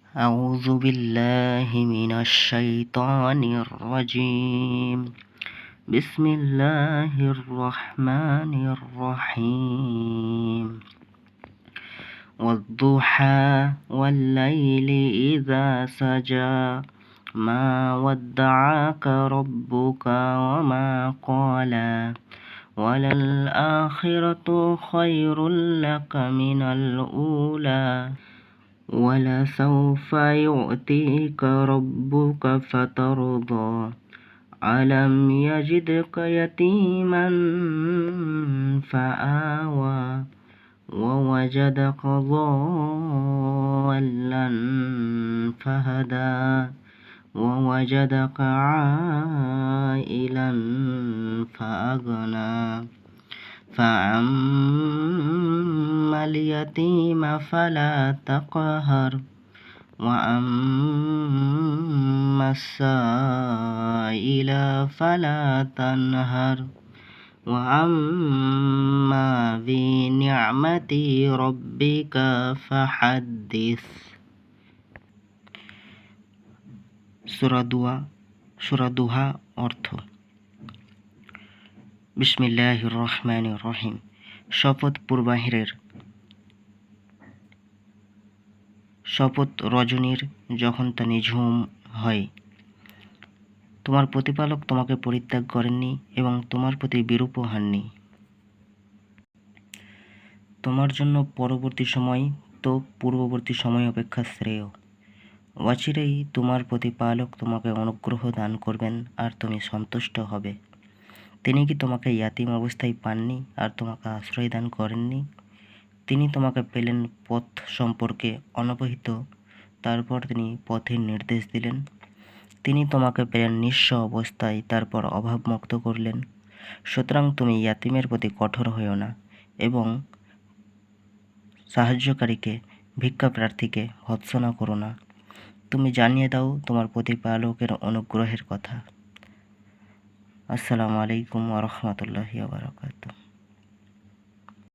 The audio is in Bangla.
أعوذ بالله من الشيطان الرجيم. بسم الله الرحمن الرحيم. والضحى والليل إذا سجى ما ودعك ربك وما قلى وللآخرة خير لك من الأولى ولسوف يعطيك ربك فترضى ألم يجدك يتيما فآوى ووجدك ضالا فهدى ووجدك عائلا فأغنى فأما اليتيم فلا تقهر وأما السائل فلا تنهر وأما بنعمة ربك فحدث। সূরা দুহা অর্থ। বিসমিল্লাহির রহমানির রহিম। শপথ পূর্বাহ্নের, শপথ রজনীর যখন তা নিঝুম হয়। তোমার প্রতিপালক তোমাকে পরিত্যাগ করেননি এবং তোমার প্রতি বিরূপও হননি। তোমার জন্য পরবর্তী সময় তো পূর্ববর্তী সময় অপেক্ষা শ্রেয়। অচিরেই তোমার প্রতিপালক তোমাকে অনুগ্রহ দান করবেন আর তুমি সন্তুষ্ট হবে। তিনি কি তোমাকে ইয়াতীম অবস্থায় পাননি আর তোমাকে আশ্রয় দান করেননি? তিনি তোমাকে পেলেন পথ সম্পর্কে অনবহিত, তারপর তিনি পথের নির্দেশ দিলেন। তিনি তোমাকে পেলেন নিঃস্ব অবস্থায়, তারপর অভাবমুক্ত করলেন। সুতরাং তুমি ইয়াতীমের প্রতি কঠোর হইও না এবং সাহায্যকারীকে, ভিক্ষা প্রার্থীকে ভৎসনা করো না। তুমি জানিয়ে দাও তোমার প্রতিপালকের অনুগ্রহের কথা। আসসালামু আলাইকুম ওয়া রাহমাতুল্লাহি ওয়া বারাকাতুহু।